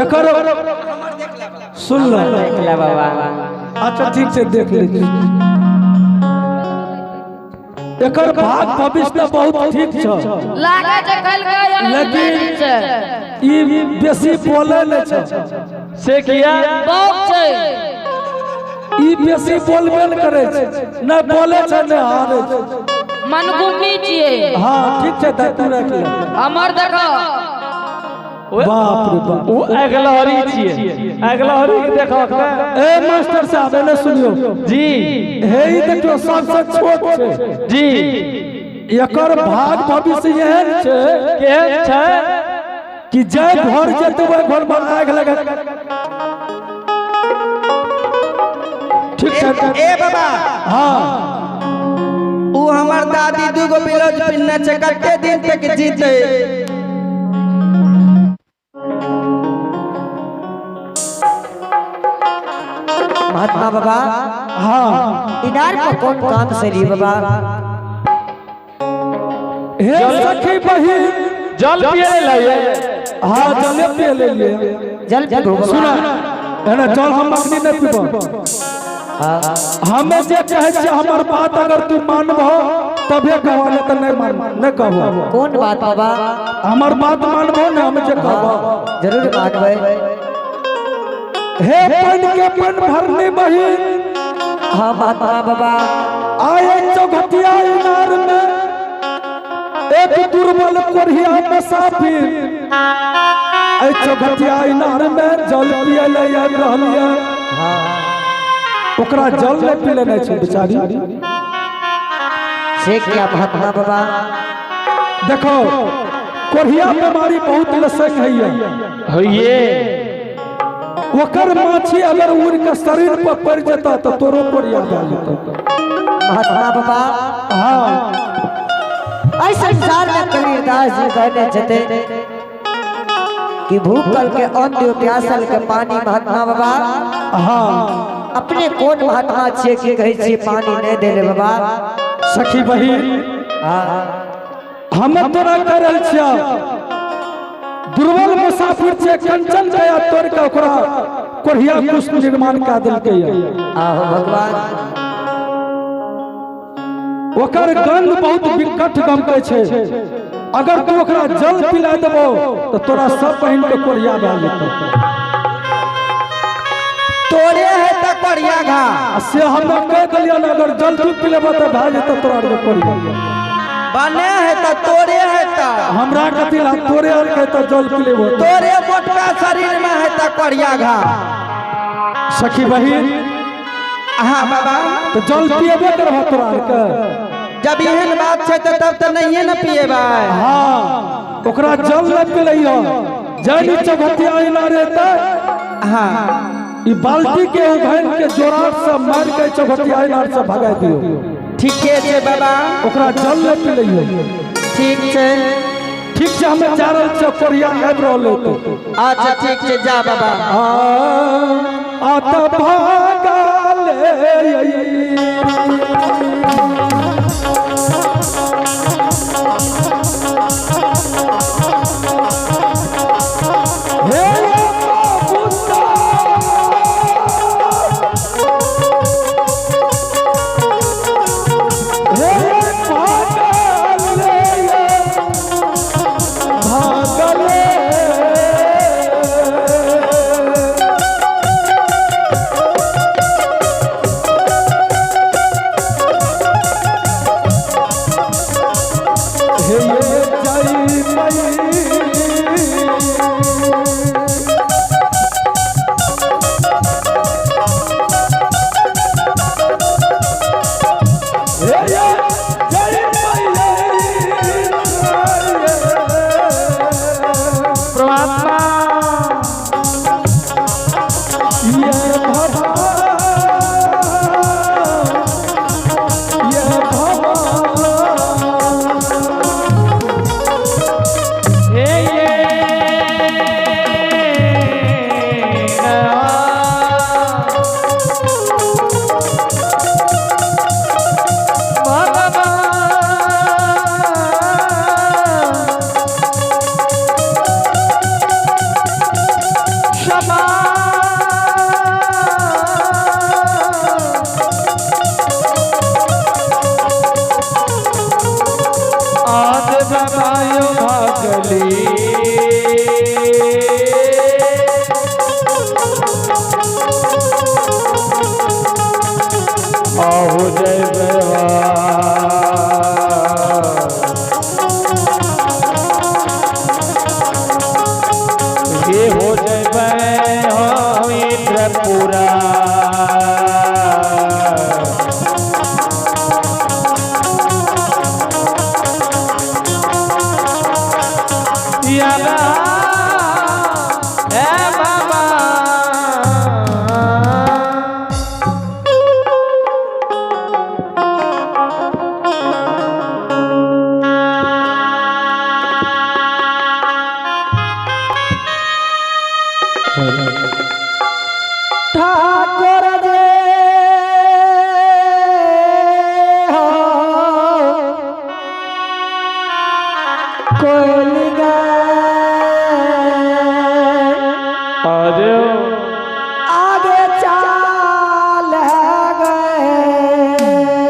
एकर सुन लो देख ले बाबा। अच्छा ठीक से देख लीजिए। एकर भाग भविष्य बहुत ठीक छ, लागे जे कल के लेकिन ई बेसी बोले न छ से किया बहुत छै। ई बेसी बोलबे न करे छै, न बोले छ न हारे छै। मनगुनी छिए। हां ठीक छै तू रख ले। हमर देखो बाप रे बाप वो अगलहरी छिए, अगलहरी के देखो ए मास्टर साहब ने सुनियो जी। हे ई देखो सबसे छोट छै जी। एकर भाग भविष्य एहन छै केहन छै कि जय घर जेतै ओइ घर में आग लगा। ठीक छै ए बाबा हां ऊ हमर दादी दूगो ब्लाउज पिन्ने छै, कते दिन तक जीते। महात्मा बाबा हां इनार पर कौन काम से ली बाबा? हे सखी बहिन जल पिए लाइए। हां जल पिए ले लिए। जल पीबो बाबा। सुना है ना जल हम अग्नि नहीं पीबो। हमें जे कहे छै हमर बात अगर तू मानबो तबे कहवा न त नहीं मान न कहबो। कौन बात बाबा? हमर बात मानबो न हम जे कहबो जरूर मानबै। हे पन के पन भरने बहिन हाँ महात्मा बाबा। आए चौघटिया इनार में एक दुर्बल कोरिया मुसाफिर ए चौघटिया इनार में जल पिए ले आबि रहलिए। ओकरा जल नहीं पीले नहीं छै बेचारी। से क्या महात्मा बाबा? देखो कोरिया बीमारी बहुत लसक है होइए ओकर माछी अगर उड़ के शरीर पर पड़ जाता तो तोरो कोरिया भा जेता। महात्मा बाबा हां ऐ संसार में कबीरदास जी कहने छते कि भूखल के अन्न दियो, प्यासल के पानी। महात्मा बाबा हां अपने कौन महात्मा छे कि कहे छे पानी नहीं देले बाबा? सखी बहिन हम तोरा करल छिया दुर्बल मुसाफिर छे कंचन गया तोड़ के ओकरा कोरिया पुष्प निर्माण का दिल के आहो भगवान। ओकर गंध बहुत विकट गमकै छै। अगर तू ओकरा जल पिला देबो तो तोरा सब बहिन के कोरिया भा जेतौ। तोरे है त करिया घा से हम कह दिलिया न अगर जल तू पिलेबो तो भा जेतौ तोरा के कोरिया। बने है त तोरे है त हमरा कथि ला तोरे और के तो जल पिलेबो तोरे मोटका शरीर में है त करिया घा। सखी बहिन हाँ बाबा तो जल पिएबे करबो तोरा के। जब एहन बात छै त तब त नहीं न पिएबा। हां ओकरा जल न पिलैया जानी चौघटिया इनारे त हाँ ई बाल्टी के उघैन के जोराट से मार के चौघटिया इनार से भगा दियो। ठीके छै बाबा ओकरा जल न पिलैया। ठीक छै। ठीक छै हमें जा रहल छ कोरिया आबि रहल तो। अच्छा ठीक छै जा बाबा। आ त भागले हे बाबूसा हे भागले भागले बायो भागली आहू जय ये हो जय हो इंद्रपुरा याला ए बाबा ठाकुर जे हो कोयली आज आगे चाल गए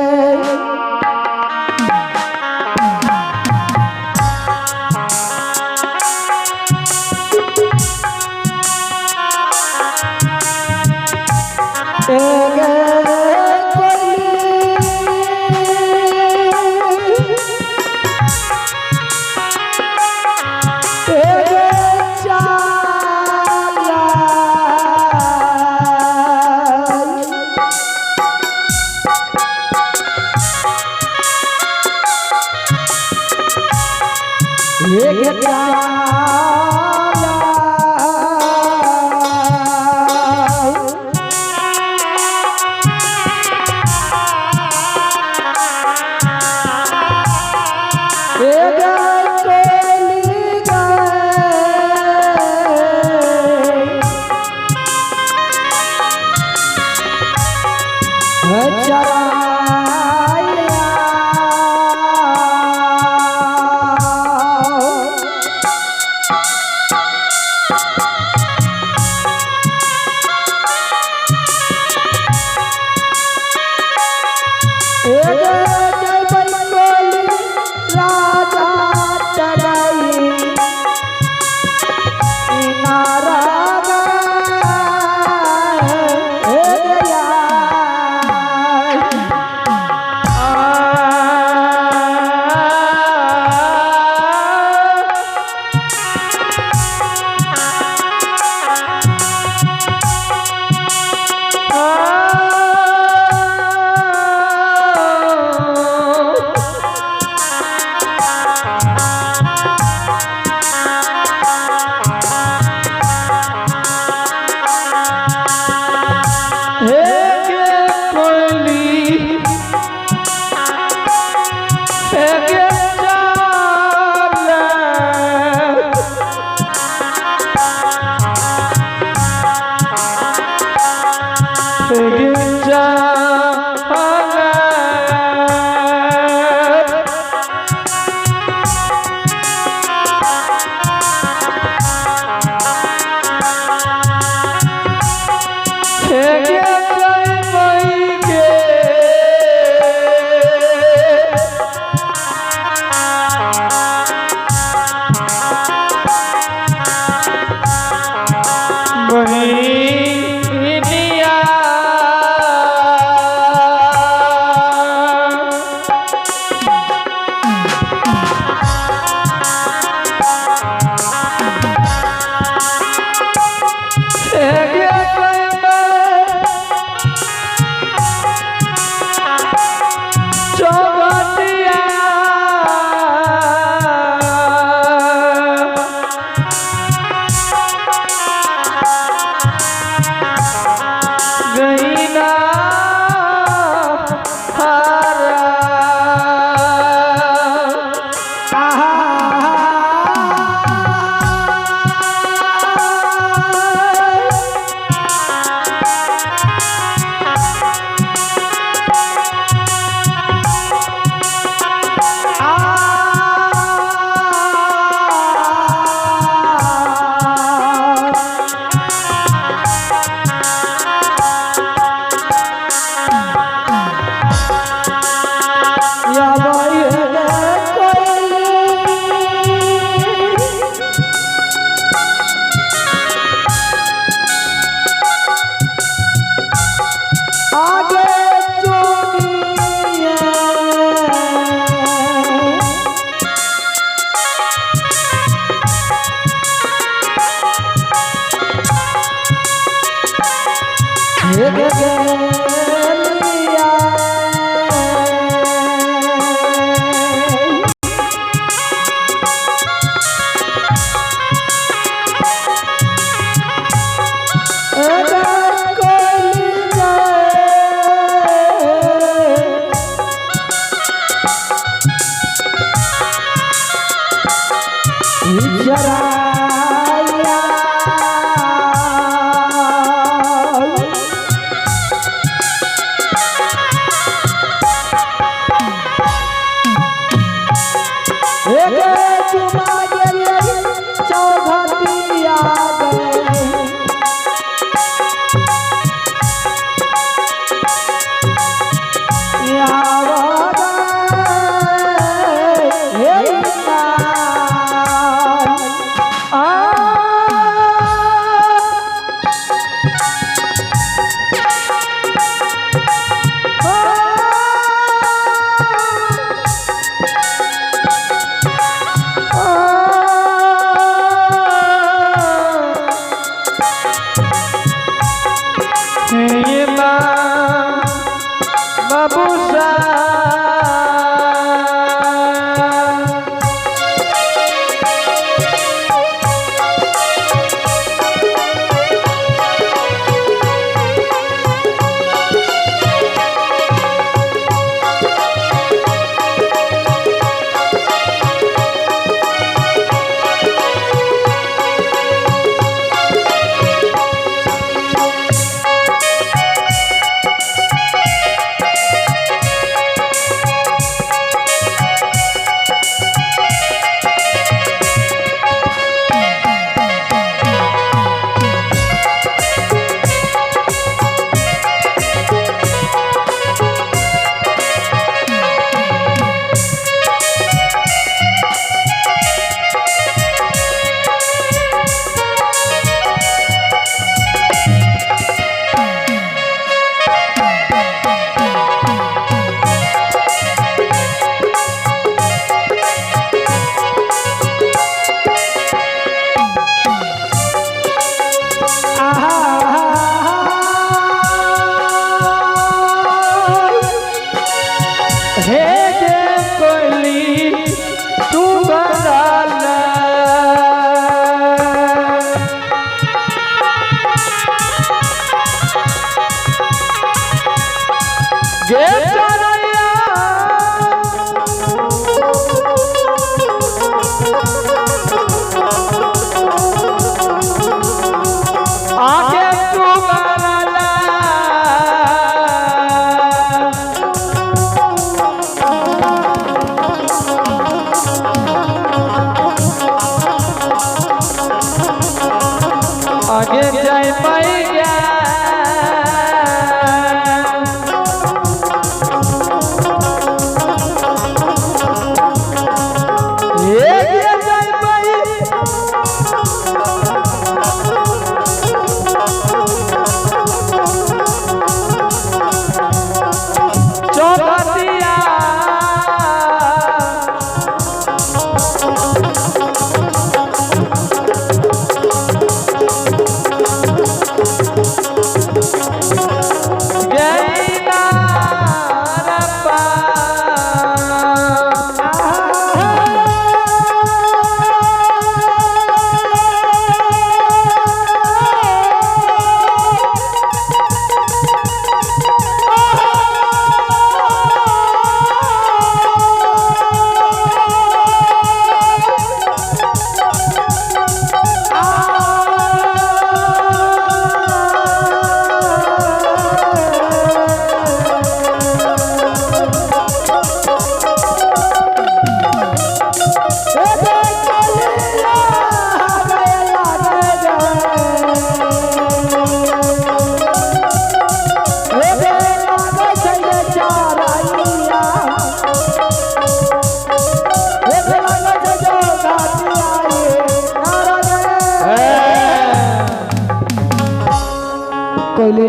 कोले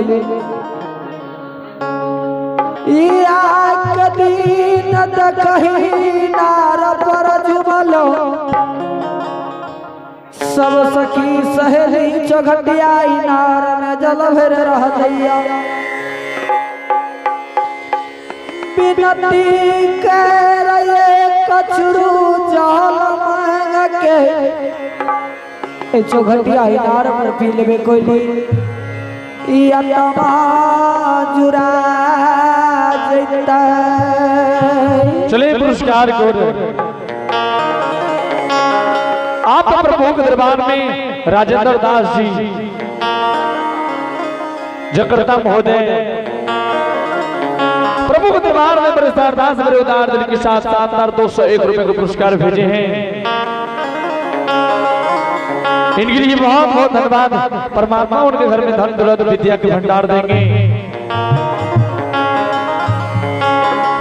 या कदी न कहीं नार पर जुबलो सब सखी सहेली चौघटिया इनार में जल भर रह दैया बिनती कर कचरू जल मांग के चौघटिया इनार पर पी लेबे कोई जुरा जैता। चलिए पुरस्कार को आप प्रभु के दरबार में राजेंद्र दास जी जकर्ता महोदय प्रभु के दरबार में बरसार दास बड़े उदार दिल के साथ 7,201 रुपए का पुरस्कार भेजे हैं। इनके लिए बहुत बहुत धन्यवाद। परमात्मा उनके घर में धन दौलत विद्या के भंडार देंगे।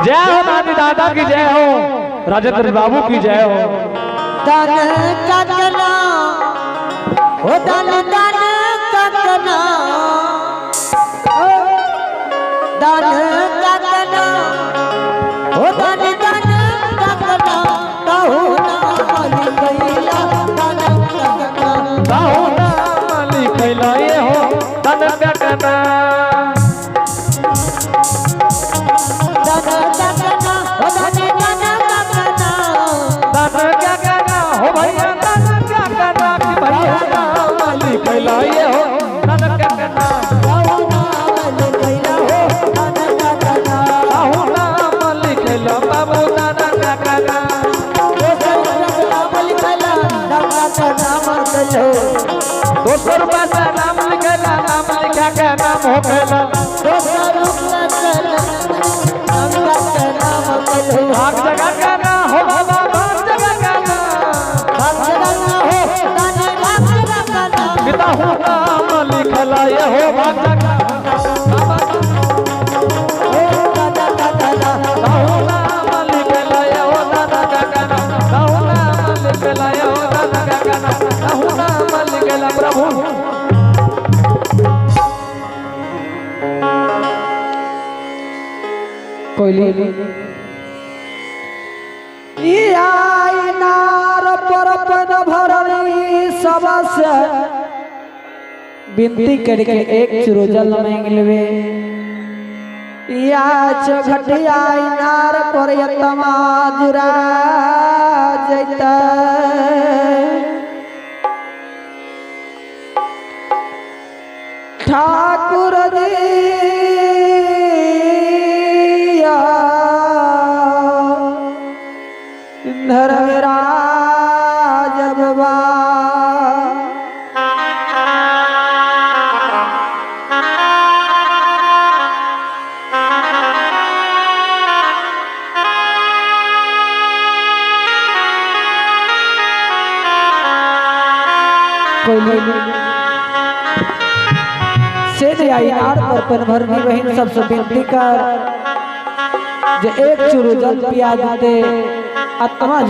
जय हो दादी दादा की जय हो, राजेंद्र बाबू की जय हो। दान ककना ओ दान दान ककना दान ककना ओ दान दान ककना कहू ना लिखैला दान ककना कहू ना लिखैला ये हो दान ककना दान ककना ओ दान दान ककना हो भैया दान क्या करना कि भैया नाम लिखैला ये हो दान ककना कहू ना लिखैला हो दान ककना कहू नाम लिखैला बाबू दान ककना ₹200 से नाम लिखैला नाम लिखा के नाम हो गैला भाग जगह का ना हो बाबा भाग जगह का ना पिता हूँ नाम लिखला ये हो भाग जगह कहू नाम लिखला ये हो दादा का ना कहू नाम लिखला ये हो दादा का ना कहू नाम लिखला प्रभु कोयली नार पर पन भरली सबसे विनती करके एक चुरो जल मांग लेवे या चघटिया नार पर यतमा जुरा जैता ठाकुर धर्मराज बाबा से यार पर पन भरनी बहन सबसे विनती कर जे एक चुरू जल पिया देते आत्मा